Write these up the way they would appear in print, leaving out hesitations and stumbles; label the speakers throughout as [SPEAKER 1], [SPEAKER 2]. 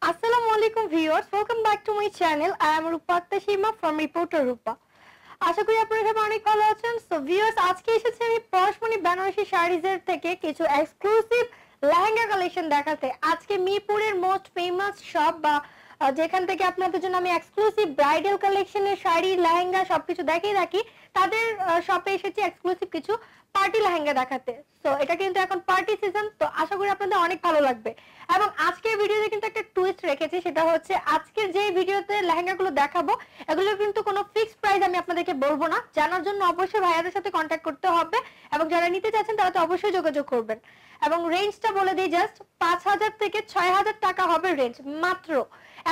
[SPEAKER 1] Assalamualaikum viewers, welcome back to my channel. I am Rupa Tashima from Reporter Rupa. আশা করি আপনারা সবাই অনেক ভালো আছেন। সো ভিউয়ার্স, আজকে এসেছি আমি পরশমণি বেনারসি শাড়িজের থেকে কিছু এক্সক্লুসিভ লেহেঙ্গা কালেকশন দেখাতে। আজকে মিরপুরের মোস্ট ফেমাস শপ বা যেখান থেকে আপনাদের জন্য আমি এক্সক্লুসিভ ব্রাইডাল কালেকশনের শাড়ি লেহেঙ্গা সবকিছু দেখিয়ে রাখি, তাদের শপে এসেছি এক্সক্লুসিভ কিছু পার্টি লেহেঙ্গা দেখাতে। সো এটা কিন্তু এখন পার্টি সিজন, তো আশা করি আপনাদের অনেক ভালো লাগবে। এবং আজকের ভিডিওতে কিন্তু একটা টুইস্ট রেখেছি, সেটা হচ্ছে আজকের যে ভিডিওতে লেহেঙ্গাগুলো দেখাবো এগুলো কিন্তু কোনো ফিক্সড প্রাইস আমি আপনাদেরকে বলবো না। জানার জন্য অবশ্যই ভাইয়াদের সাথে কন্ট্যাক্ট করতে হবে এবং যারা নিতে চাচ্ছেন তারা তো অবশ্যই যোগাযোগ করবেন। এবং রেঞ্জটা বলে দিই, জাস্ট 5,000 থেকে 6,000 টাকা হবে রেঞ্জ মাত্র।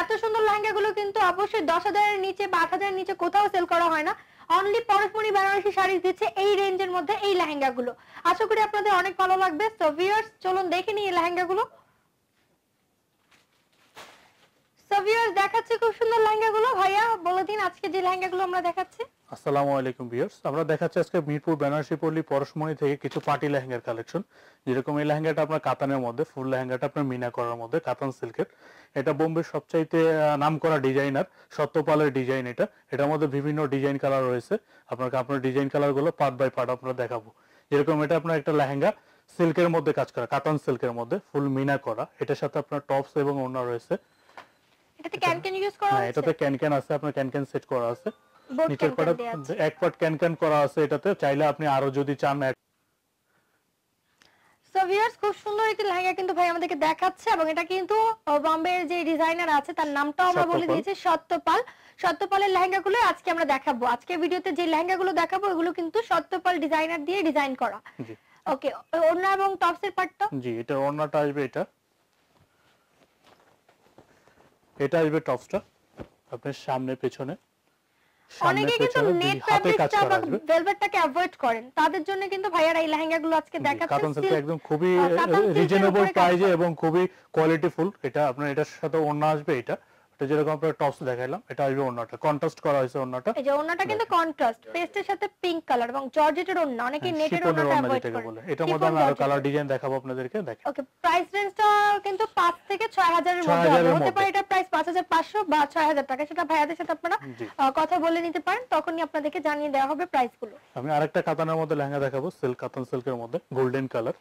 [SPEAKER 1] এত সুন্দর লেহেঙ্গাগুলো কিন্তু অবশ্যই 10,000 এর নিচে বা 8,000 এর নিচে কোথাও সেল করা হয় না। অনলি পরশমণি বেনারসি শাড়ি দিচ্ছে এই রেঞ্জের মধ্যে এই লেহেঙ্গাগুলো। আশা করি আপনাদের অনেক ভালো লাগবে। সো ভিউয়ার্স, চলুন দেখে নিই এই লেহেঙ্গাগুলো। সো ভিউয়ার্স, দেখাচ্ছি খুব সুন্দর লেহেঙ্গাগুলো। ভাইয়া বলে দিন আজকে যে লেহেঙ্গাগুলো আমরা দেখাচ্ছি।
[SPEAKER 2] আসসালামু আলাইকুম ভিউয়ার্স, আমরা দেখাচ্ছি আজকে মিরপুর বেনারসি পল্লী পরশমণি থেকে কিছু পার্টি লেহেঙ্গার কালেকশন। যেরকম এই লেহেঙ্গাটা আপনার কাতানের মধ্যে, ফুল লেহেঙ্গাটা আপনার মিনা করার মধ্যে, কাতান সিল্কের। এটা বোম্বের সবচাইতে নামকরা ডিজাইনার সত্যপালের ডিজাইন। এটার মধ্যে বিভিন্ন ডিজাইন কালার রয়েছে। আপনার ডিজাইন কালারগুলো পার্ট বাই পার্ট আমরা দেখাবো। যেরকম এটা আপনার একটা লেহেঙ্গা সিল্কের মধ্যে কাজ করা, কাতান সিল্কের মধ্যে ফুল মিনা করা। এটার সাথে আপনার টপস এবং ওড়না রয়েছে।
[SPEAKER 1] এটাতে ক্যান ইউজ করা আছে?
[SPEAKER 2] এটাতে ক্যান আছে, আপনার ক্যান সেট করা আছে। নিচের পার্ট এক পার্ট ক্যান করা আছে। এটাতে চাইলে আপনি আরো যদি চান।
[SPEAKER 1] সো ভিউয়ার্স, খুব সুন্দর একটি লেহেঙ্গা কিন্তু ভাই আমাদেরকে দেখাচ্ছে এবং এটা কিন্তু বোম্বের যে ডিজাইনার আছে তার নামটাও আমরা বলে দিয়েছি, সত্যপাল। সত্যপালের লেহেঙ্গাগুলো আজকে আমরা দেখাবো। আজকে ভিডিওতে যে লেহেঙ্গাগুলো দেখাবো এগুলো কিন্তু সত্যপাল ডিজাইনার দিয়ে ডিজাইন করা।
[SPEAKER 2] জি
[SPEAKER 1] ওকে, ওড়না এবং টপসের পার্টটা?
[SPEAKER 2] জি, এটা ওড়নাটা আসবে, এটা আসবে টপসটা আপনার সামনে পেছনে।
[SPEAKER 1] অনেকে কিন্তু নেট ফ্যাব্রিকটা বা ভেলভেটটাকে অ্যাভয়েড করেন, তাদের জন্য কিন্তু ভাইয়ারা এই লেহেঙ্গাগুলো আজকে দেখাচ্ছে।
[SPEAKER 2] কাতান সিল্ক একদম খুবই রিজনেবল প্রাইসে এবং খুবই কোয়ালিটিফুল। এটা আপনার এটার সাথে ওড়না আসবে। এটা যেরকম আপনার টপস দেখাইলাম, এটা আসবে ওড়নাটা কন্ট্রাস্ট করা হয়েছে। ওড়নাটা
[SPEAKER 1] এই যে ওড়নাটা কিন্তু কন্ট্রাস্ট পেস্টের সাথে পিঙ্ক কালার এবং জর্জেটের ওড়না। অনেকে নেটের ওড়নাটা অ্যাভয়েড করেন।
[SPEAKER 2] এটার মধ্যে আমি আরো কালার ডিজাইন দেখাবো আপনাদেরকে। দেখেন,
[SPEAKER 1] ওকে, প্রাইস রেঞ্জটা কিন্তু 5 থেকে 6,000 এর মধ্যে হবে। হতে পারে এটা প্রাইস 5,500 বা 6,000 টাকা, সেটা ভাইয়াদের সাথে আপনারা কথা বলে নিতে পারেন, তখনই আপনাদেরকে জানিয়ে দেওয়া হবে প্রাইসগুলো।
[SPEAKER 2] আমি আরেকটা কাতানের মধ্যে লেহেঙ্গা দেখাবো, সিল্ক কাতান সিল্কের মধ্যে গোল্ডেন কালার।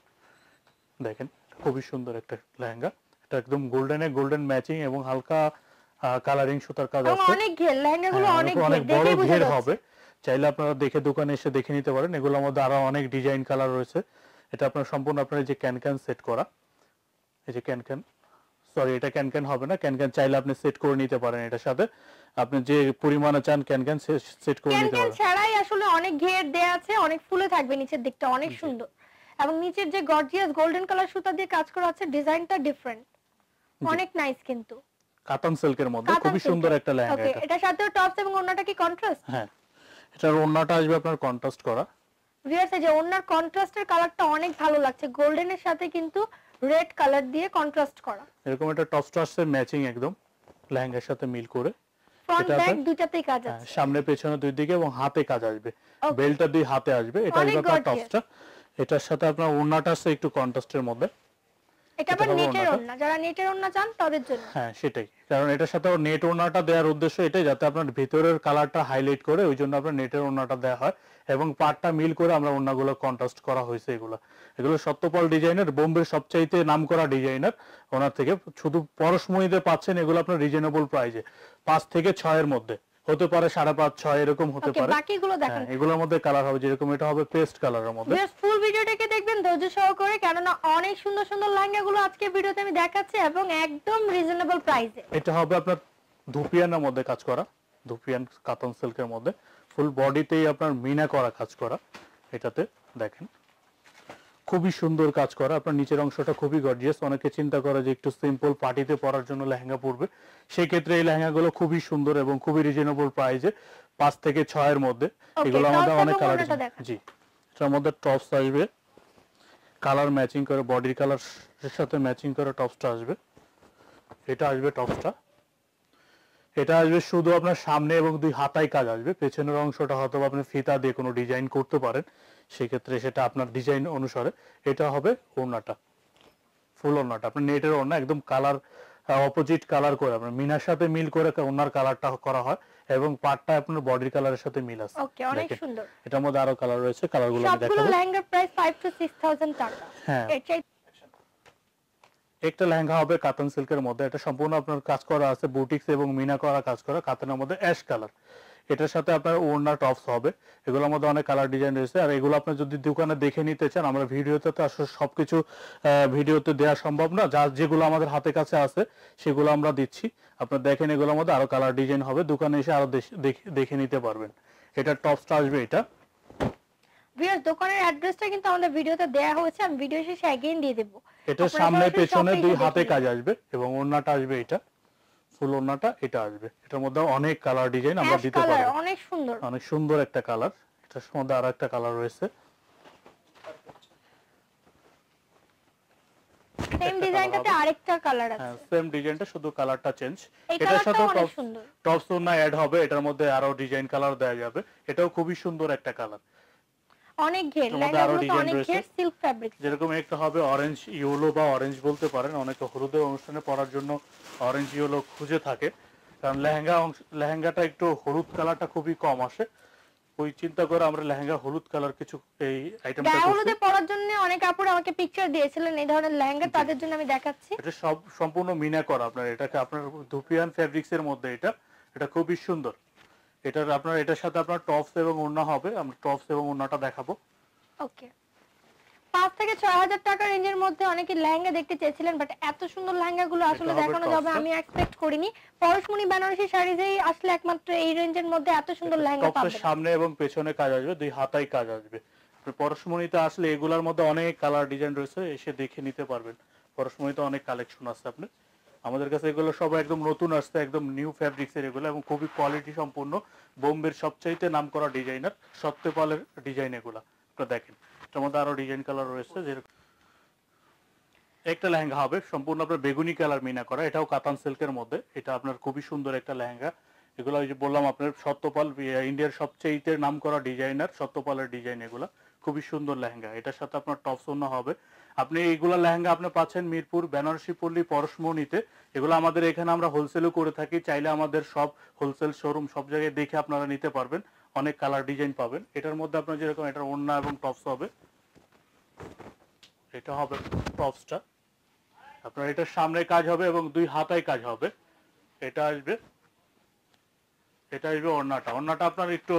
[SPEAKER 2] দেখেন, খুবই সুন্দর একটা লেহেঙ্গা। এটা একদম গোল্ডেন ম্যাচিং এবং হালকা কালারিং সুতার কাজ আছে।
[SPEAKER 1] অনেক ঘের লেহেঙ্গাগুলো, অনেক
[SPEAKER 2] বড় ঘের হবে। চাইলে আপনারা দেখে দোকানে এসে দেখে নিতে পারেন। এগুলোর মধ্যে আরো অনেক ডিজাইন কালার রয়েছে। এটা আপনার সম্পূর্ণ আপনার যে ক্যান সেট করা, এই যে ক্যান সরি, এটা ক্যান হবে না। ক্যান চাইলে আপনি সেট করে নিতে পারেন। এটার সাথে আপনি যে পরিমাণে চান ক্যান সেট করে নিতে পারেন।
[SPEAKER 1] ক্যান ছাড়াই আসলে অনেক ঘের দেয়া আছে, অনেক ফুলে থাকবে নিচের দিকটা, অনেক সুন্দর। এবং নিচের যে গর্জিয়াস গোল্ডেন কালার সুতা দিয়ে কাজ করা আছে, ডিজাইনটা ডিফারেন্ট, অনেক নাইস। কিন্তু
[SPEAKER 2] কাতান সিল্কের মধ্যে খুবই সুন্দর একটা লেহেঙ্গা।
[SPEAKER 1] ওকে, এটার সাথে টপস এবং ওড়নাটা কি কন্ট্রাস্ট?
[SPEAKER 2] হ্যাঁ, এটার ওড়নাটা আসবে আপনার কন্ট্রাস্ট করা।
[SPEAKER 1] ভিউয়ার্স, এই যে ওড়নার কন্ট্রাস্টের কালারটা অনেক ভালো লাগছে, গোল্ডেনের সাথে কিন্তু রেড কালার দিয়ে কন্ট্রাস্ট করা।
[SPEAKER 2] এরকম একটা টপসটা আসছে ম্যাচিং একদম লেহেঙ্গার সাথে মিল করে।
[SPEAKER 1] ফ্রন্ট ব্যাক দুটাতেই কাজ আছে,
[SPEAKER 2] সামনে পেছনে দুই দিকে, এবং হাতে কাজ আসবে। বেলটা দুই হাতে আসবে। এটা আসবে আপনার টপসটা। এটার সাথে আপনার ওড়নাটা আছে একটু কন্ট্রাস্টের মধ্যে।
[SPEAKER 1] এটা আবার নেটের ওড়না, যারা নেটের ওড়না চান তাদের জন্য।
[SPEAKER 2] হ্যাঁ, সেটাই। কারণ এটার সাথে নেট ওড়নাটা দেওয়ার উদ্দেশ্য এটাই, যাতে আপনার ভিতরের কালারটা হাইলাইট করে, ওই জন্য আপনার নেটের ওড়নাটা দেওয়া হয়। এবং পার্টটা মিল করে আমরা ওড়নাগুলো কন্ট্রাস্ট করা হয়েছে। এগুলো সত্যপাল ডিজাইনার, বোম্বের সবচাইতে নামকরা ডিজাইনার। ওনার থেকে শুধু পরশমণিতে পাচ্ছেন এগুলো আপনার রিজনেবল প্রাইসে, 5 থেকে 6 এর মধ্যে। হতে পারে 5.5, 6 এরকম হতে পারে।
[SPEAKER 1] বাকিগুলো দেখেন,
[SPEAKER 2] এগুলোর মধ্যে কালার হবে যেরকম এটা হবে পেস্ট কালারের মধ্যে।
[SPEAKER 1] জাস্ট ফুল ভিডিওটাকে দেখবেন ধৈর্য সহকারে, কেননা অনেক সুন্দর সুন্দর লেহেঙ্গাগুলো আজকে ভিডিওতে আমি দেখাচ্ছি এবং একদম রিজনেবল প্রাইসে।
[SPEAKER 2] এটা হবে আপনার ধুপিয়ানের মধ্যে কাজ করা, ধুপিয়ান কাতান সিল্কের মধ্যে ফুল বডিতেই আপনার মিনা করা কাজ করা। এটাতে দেখেন খুবই সুন্দর কাজ করা। আপনার নিচের অংশটা খুবই গর্জিয়াস। অনেকে চিন্তা করে যে একটু সিম্পল পার্টিতে পরার জন্য লেহেঙ্গা পরবে, সেই ক্ষেত্রে এই লেহেঙ্গাগুলো খুবই সুন্দর এবং খুবই রিজনেবল প্রাইসে, 5 থেকে 6 এর মধ্যে। এগুলোর মধ্যে অনেক কালার। জি, এটার মধ্যে টপস আসবে কালার ম্যাচিং করে, বডির কালারের সাথে ম্যাচিং করে টপসটা আসবে। এটা আসবে টপসটা। এটা আসবে শুধু আপনার সামনে এবং দুই হাতায় কাজ আসবে। পেছনের অংশটা হয়তো আপনি ফিতা দিয়ে কোনো ডিজাইন করতে পারেন, সেক্ষেত্রে সেটা আপনার ডিজাইন অনুসারে। এটা হবে ওড়নাটা, ফুল ওড়নাটা আপনার নেটের ওড়না, একদম কালার অপোজিট কালার করে আপনার মিনার সাথে মিল করে ওনার কালারটা করা হয় এবং পাটটা আপনার বডির কালারের সাথে মিল আছে।
[SPEAKER 1] ওকে, অনেক সুন্দর।
[SPEAKER 2] এটার মধ্যে আরো কালার রয়েছে, কালারগুলো আমি দেখাবো।
[SPEAKER 1] সবগুলো লেহেঙ্গার প্রাইস 5 to 6000 টাকা।
[SPEAKER 2] হ্যাঁ,
[SPEAKER 1] এটাই
[SPEAKER 2] একটা লেহেঙ্গা হবে কাতান সিল্কের মধ্যে, এটা সম্পূর্ণ আপনার কাজ করা আছে বুটিক্স এবং মিনা করা কাজ করা কাতানের মধ্যে অ্যাশ কালার। এটার সাথে আপনার ওড়না টপস হবে, এগুলোর মধ্যে অনেক কালার ডিজাইন রয়েছে। আর এগুলো আপনি যদি দোকানে দেখে নিতে চান, আমরা ভিডিওতে তো আসলে সবকিছু ভিডিওতে দেওয়া সম্ভব না, যা যেগুলো আমাদের হাতে কাছে আছে সেগুলো আমরা দিচ্ছি। আপনারা দেখেন এগুলোর মধ্যে আরো কালার ডিজাইন হবে, দোকানে এসে আরো দেখে নিতে পারবেন। এটা টপসটা আসবে এটা।
[SPEAKER 1] ভিউয়ার্স, দোকানের অ্যাড্রেসটা কিন্তু আমাদের ভিডিওতে দেয়া হয়েছে, আমি ভিডিও শেষে अगेन দিয়ে দেব।
[SPEAKER 2] এটা সামনে পেছনে দুই হাতে কাজ আসবে এবং ওড়নাটা আসবে এটা, ফুল ওড়নাটা এটা আসবে। এটার মধ্যে অনেক কালার ডিজাইন আমরা দিতে পারবো।
[SPEAKER 1] অনেক সুন্দর,
[SPEAKER 2] অনেক সুন্দর একটা কালার। এটার মধ্যে আরো একটা কালার রয়েছে,
[SPEAKER 1] সেম ডিজাইনটাতে আরেকটা কালার আছে।
[SPEAKER 2] হ্যাঁ, সেম ডিজাইনটা, শুধু কালারটা চেঞ্জ।
[SPEAKER 1] এই
[SPEAKER 2] এটার
[SPEAKER 1] কালারটা
[SPEAKER 2] সাথে
[SPEAKER 1] অনেক সুন্দর।
[SPEAKER 2] টপস ওড়না অ্যাড হবে, এটার মধ্যে আরো ডিজাইন কালার দেওয়া যাবে। এটাও খুবই সুন্দর একটা কালার।
[SPEAKER 1] অনেক ঘের,
[SPEAKER 2] এটার মধ্যে আরো
[SPEAKER 1] লেহেঙ্গাগুলো তো
[SPEAKER 2] ডিজাইন
[SPEAKER 1] অনেক
[SPEAKER 2] রয়েছে।
[SPEAKER 1] ঘের সিল্ক ফ্যাব্রিক।
[SPEAKER 2] যেরকম একটা হবে অরেঞ্জ ইয়েলো বা অরেঞ্জ বলতে পারেন, অনেকে হলুদের অনুষ্ঠানে পরার জন্য অরেঞ্জ ইয়েলো খুঁজে থাকে, কারণ লেহেঙ্গাটা একটু হলুদ কালারটা খুবই কম আসে। ওই চিন্তা করে আমরা লেহেঙ্গা হলুদ কালার কিছু এই আইটেমটা
[SPEAKER 1] গায়ে
[SPEAKER 2] করছি।
[SPEAKER 1] হলুদে পরার জন্য অনেক আপুরা আমাকে পিকচার দিয়েছিলেন এই ধরনের লেহেঙ্গা, তাদের জন্য আমি দেখাচ্ছি।
[SPEAKER 2] এটা সব সম্পূর্ণ মিনা করা আপনার, এটাকে আপনার ধুপিয়ান ফেব্রিক্স এর মধ্যে এটা খুবই সুন্দর। এটার আপনার এটার সাথে আপনার টপস এবং ওড়না হবে, আমরা টপস এবং ওড়নাটা দেখাবো।
[SPEAKER 1] ওকে, 5 থেকে 6000 টাকা রেঞ্জের মধ্যে অনেকে লেহেঙ্গা দেখতে চেয়েছিলেন, বাট এত সুন্দর লেহেঙ্গাগুলো আসলে
[SPEAKER 2] এটা হবে
[SPEAKER 1] দেখানো যাবে
[SPEAKER 2] টপসটা।
[SPEAKER 1] আমি এক্সপেক্ট করিনি। পরশমণি বেনারসি শাড়িজেই আসলে একমাত্র এই রেঞ্জের মধ্যে এত সুন্দর লেহেঙ্গা
[SPEAKER 2] টপসের
[SPEAKER 1] পাবেন।
[SPEAKER 2] সামনে এবং পেছনে কাজ আসবে, দুই হাতায় কাজ আসবে। পরশমণিতে আসলে এগুলার মধ্যে অনেক কালার ডিজাইন রয়েছে, এসে দেখে নিতে পারবেন। পরশমণিতে অনেক কালেকশন আছে আপনার, আমাদের কাছে এগুলো সব একদম নতুন আসছে, একদম নিউ ফ্যাব্রিক্স এর এগুলো, এবং খুবই কোয়ালিটি সম্পূর্ণ। বোম্বের সবচাইতে নামকরা ডিজাইনার সত্যপালের ডিজাইন এগুলা, আপনারা দেখেন। এটার মধ্যে আরো ডিজাইন কালার রয়েছে। যেরকম একটা লেহেঙ্গা হবে সম্পূর্ণ আপনার বেগুনি কালার মিনা করা, এটাও কাতান সিল্কের মধ্যে। এটা আপনার খুবই সুন্দর একটা লেহেঙ্গা। এগুলো ওই যে বললাম আপনার সত্যপাল, ইন্ডিয়ার সবচেয়ে নাম করা ডিজাইনার সত্যপালের ডিজাইন, এগুলা খুবই সুন্দর লেহেঙ্গা। এটার সাথে আপনার টপস ওড়না হবে। আপনি এইগুলা লেহেঙ্গা আপনি পাচ্ছেন মিরপুর, বেনারসি পল্লী, পরশমণিতে। এগুলো আমাদের এখানে আমরা হোলসেলও করে থাকি, চাইলে আমাদের সব হোলসেল শোরুম সব জায়গায় দেখে আপনারা নিতে পারবেন, অনেক কালার ডিজাইন পাবেন। এটার মধ্যে আপনার যেরকম এটার ওড়না এবং টপস হবে, এটা হবে টপসটা আপনার, এটার সামনে কাজ হবে এবং দুই হাতায় কাজ হবে। এটা আসবে ওড়নাটা। ওড়নাটা আপনার একটু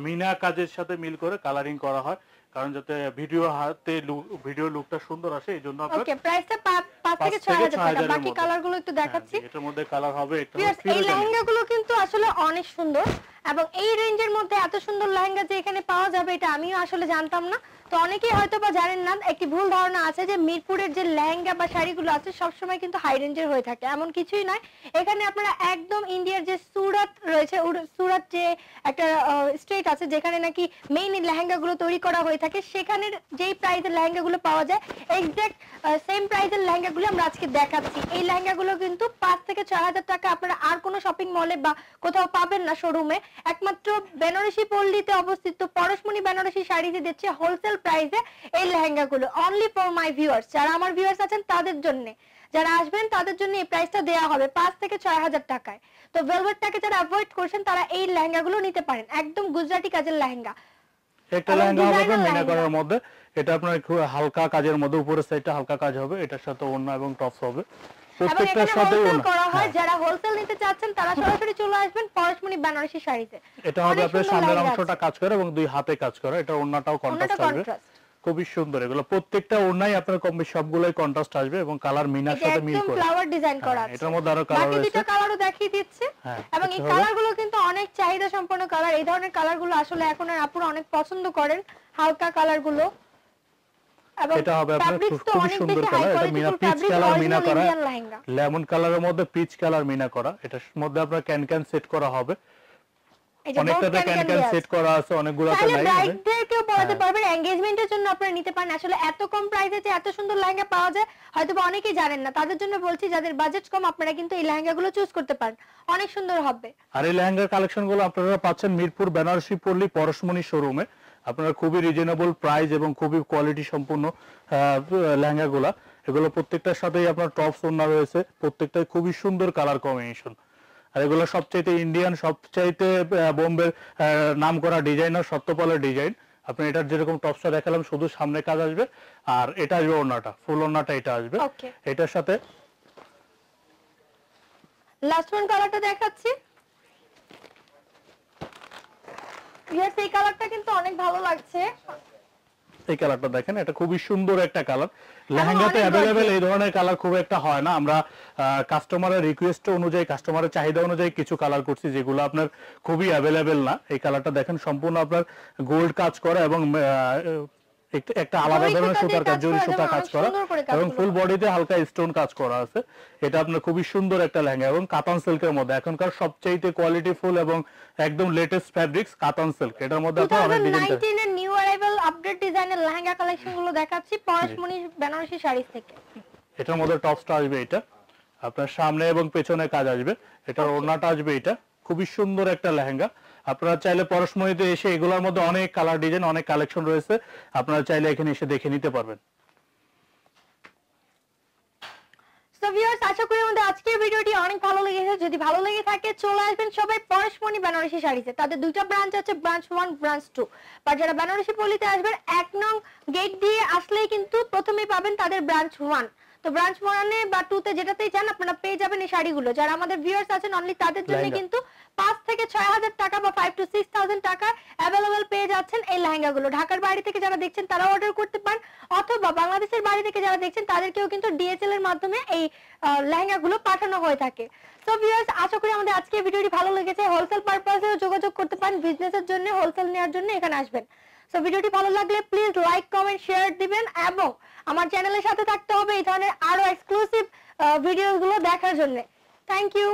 [SPEAKER 2] মিনা কাজের সাথে মিল করে কালারিং করা হয়, কারণ যাতে ভিডিও লুকটা সুন্দর আসে, এই জন্য আপনার
[SPEAKER 1] ওকে, প্রাইসটা 5 থেকে 6000 টাকা। বাকি কালারগুলো একটু দেখাচ্ছি।
[SPEAKER 2] এটার মধ্যে কালার হবে একটা
[SPEAKER 1] এই লেহেঙ্গাগুলো কিন্তু আসলে অনেক সুন্দর, এবং এই রেঞ্জের মধ্যে এত সুন্দর লেহেঙ্গা যে এখানে পাওয়া যাবে এটা আমিও আসলে জানতাম না। তো অনেকেই হয়তো বা জানেন না, একটি ভুল ধারণা আছে যে মিরপুরের যে লেহেঙ্গা বা শাড়িগুলো আছে সবসময় কিন্তু হাই রেঞ্জের হয়ে থাকে, এমন কিছুই নয়। এখানে আপনারা একদম ইন্ডিয়ার যে সুরাত রয়েছে, সুরাত যে একটা স্টেট আছে যেখানে নাকি মেইন লেহেঙ্গাগুলো তৈরি করা হয়ে থাকে, সেখানের যেই প্রাইসের লেহেঙ্গাগুলো পাওয়া যায় এক্সাক্ট সেম প্রাইসের লেহেঙ্গাগুলো আমরা আজকে দেখাচ্ছি। এই লেহেঙ্গাগুলো কিন্তু 5 থেকে 6000 টাকা আপনারা আর কোনো শপিং মলে বা কোথাও পাবেন না শোরুমে। একমাত্র বেনারসি পল্লীতে অবস্থিত পরশমণি বেনারসি শাড়িতে দিচ্ছে হোলসেল প্রাইসে এই লেহেঙ্গাগুলো, অনলি ফর মাই ভিউয়ার্স। যারা আমার ভিউয়ার্স আছেন তাদের জন্য, যারা আসবেন তাদের জন্য এই প্রাইসটা দেওয়া হবে 5 থেকে 6000 টাকায়। তো ভেলভেটটাকে যারা অ্যাভয়েড করছেন তারা এই লেহেঙ্গাগুলো নিতে পারেন, একদম গুজরাটি কাজের লেহেঙ্গা।
[SPEAKER 2] একটা লেহেঙ্গা হবে মিনা করার মধ্যে, এটা আপনার একটু হালকা কাজের মধ্যে, উপরের সাইডটা হালকা কাজ হবে, এটার সাথে ওড়না এবং টপস হবে প্রত্যেকটার সাথে ওড়না
[SPEAKER 1] করা হয়। যারা হোলসেল নিতে চাচ্ছেন তারা সরাসরি চলে আসবেন পরশমণি বেনারসি শাড়িতে।
[SPEAKER 2] এটা হবে আপনার সামনের অংশটা কাজ করে এবং দুই হাতে কাজ করে, এটা ওড়নাটাও কন্ট্রাস্ট আসবে, খুবই সুন্দর। এগুলো প্রত্যেকটা ওড়নাই আপনার কম বেশি সবগুলোই কন্ট্রাস্ট আসবে এবং কালার মিনার সাথে মিল করে
[SPEAKER 1] ফ্লাওয়ার ডিজাইন করা আছে।
[SPEAKER 2] এটার মধ্যে আরো কালার
[SPEAKER 1] বাকি
[SPEAKER 2] রয়েছে,
[SPEAKER 1] দুটো কালারও দেখিয়ে দিচ্ছে। এবং এই কালারগুলো কিন্তু অনেক চাহিদা সম্পন্ন কালার, এই ধরনের কালারগুলো আসলে এখন আর আপুরা অনেক পছন্দ করেন, হালকা কালারগুলো।
[SPEAKER 2] এটা হবে আপনার খুবই সুন্দর কালার, এটা মিনা পিচ কালার মিনা করা, লেমন কালারের মধ্যে পিচ কালার মিনা করা। এটার মধ্যে আপনার ক্যান সেট করা হবে, অনেকটাতে ক্যান সেট করা আছে, অনেকগুলোতে নাই।
[SPEAKER 1] ব্রাইডদেরকেও পরাতে পারবেন, এনগেজমেন্টের জন্য আপনারা নিতে পারেন। আসলে এত কম প্রাইসে যে এত সুন্দর লেহেঙ্গা পাওয়া যায় হয়তো বা অনেকেই জানেন না, তাদের জন্য বলছি যাদের বাজেট কম আপনারা কিন্তু এই লেহেঙ্গাগুলো চুজ করতে পারেন, অনেক সুন্দর হবে। আর
[SPEAKER 2] এই লেহেঙ্গার কালেকশনগুলো আপনারা পাচ্ছেন মিরপুর বেনারসি পল্লী পরশমণি শোরুমে। আপনারা খুবই রিজনেবল প্রাইস এবং খুবই কোয়ালিটি সম্পূর্ণ লেহেঙ্গাগুলা এগুলো প্রত্যেকটার সাথেই আপনার টপস ওড়না রয়েছে, প্রত্যেকটাই খুবই সুন্দর কালার কম্বিনেশন। আর এগুলো সবচাইতে ইন্ডিয়ান, সবচাইতে বোম্বের নাম করা ডিজাইনার সত্যপালের ডিজাইন। আপনি এটার যেরকম টপসটা দেখালাম শুধু সামনে কাজ আসবে, আর এটা আসবে ওড়নাটা, ফুল ওড়নাটা এটা আসবে। এটার সাথে
[SPEAKER 1] লাস্ট ওয়ান কালারটা দেখাচ্ছি। ভিউয়ার্স এই কালারটা কিন্তু অনেক ভালো লাগছে।
[SPEAKER 2] এই কালারটা দেখেন, এটা খুবই সুন্দর একটা কালার। লেহেঙ্গাতে অ্যাভেলেবেল এই ধরনের কালার খুব একটা হয় না। আমরা কাস্টমারের রিকোয়েস্ট অনুযায়ী, কাস্টমারের চাহিদা অনুযায়ী কিছু কালার করছি যেগুলো আপনার খুবই অ্যাভেলেবেল না। এই কালারটা দেখেন সম্পূর্ণ আপনার গোল্ড কাজ করা এবং একটা আলাদা ধরনের সুতার কাজ, জরি সুতা কাজ করা এবং ফুল বডিতে হালকা স্টোন কাজ করা আছে। এটা আপনার খুবই সুন্দর একটা লেহেঙ্গা এবং কাতান সিল্কের মধ্যে এখনকার সবচেয়ে কোয়ালিটি ফুল এবং একদম লেটেস্ট ফ্যাব্রিক্স কাতান সিল্ক। এটার মধ্যে আপনার অনেক ডিজাইন আছে।
[SPEAKER 1] 2019 এর নিউ অ্যারাইভাল আপডেট ডিজাইনের লেহেঙ্গা কালেকশন গুলো দেখাচ্ছি পরশমণি বেনারসি শাড়ি থেকে।
[SPEAKER 2] এটার মধ্যে টপসটা আসবে এটা, আপনার সামনে এবং পেছনে কাজ আসবে। এটার ওড়নাটা আসবে এটা। খুবই সুন্দর একটা লেহেঙ্গা। আপনারা চাইলে পরশমণিতে এসে এগুলোর মধ্যে অনেক কালার ডিজাইন, অনেক কালেকশন রয়েছে, আপনারা চাইলে এখানে এসে দেখে নিতে পারবেন।
[SPEAKER 1] সো ভিউয়ার্স আশা করি আমাদের আজকের ভিডিওটি অনেক ভালো লেগেছে। যদি ভালো লেগে থাকে চলে আসবেন সবাই পরশমণি বেনারসি শাড়িতে। তাদের দুইটা ব্রাঞ্চ আছে, ব্রাঞ্চ 1 ব্রাঞ্চ 2। আর যারা বেনারসি পল্লীতে আসবেন 1 নং গেট দিয়ে আসলেই কিন্তু প্রথমেই পাবেন তাদের ব্রাঞ্চ 1। তো ব্রাঞ্চ 1 বা 2 তে যেটাতেই যান আপনারা পেয়ে যাবেন এই শাড়িগুলো। যারা আমাদের ভিউয়ার্স আছেন অনলি তাদের জন্য কিন্তু 5 থেকে 6000 টাকা বা 5 to 6000 টাকা अवेलेबल পেয়ে যাচ্ছেন এই লেহেঙ্গাগুলো। ঢাকার বাইরে থেকে যারা দেখছেন তারা অর্ডার করতে পারেন, অথবা বাংলাদেশের বাইরে থেকে যারা দেখছেন তাদেরকেও কিন্তু ডিএচএল এর মাধ্যমে এই লেহেঙ্গাগুলো পাঠানো হয়ে থাকে। সো ভিউয়ার্স আশা করি আমাদের আজকের ভিডিওটি ভালো লেগেছে। হোলসেল পারপাসেও যোগাযোগ করতে পারেন, বিজনেসের জন্য, হোলসেল নেওয়ার জন্য এখানে আসবেন। সো ভিডিওটি ভালো লাগলে প্লিজ লাইক, কমেন্ট, শেয়ার দিবেন এবং আমার চ্যানেলের সাথে থাকতে হবে এই ধরনের আরো এক্সক্লুসিভ ভিডিওগুলো দেখার জন্য। Thank you.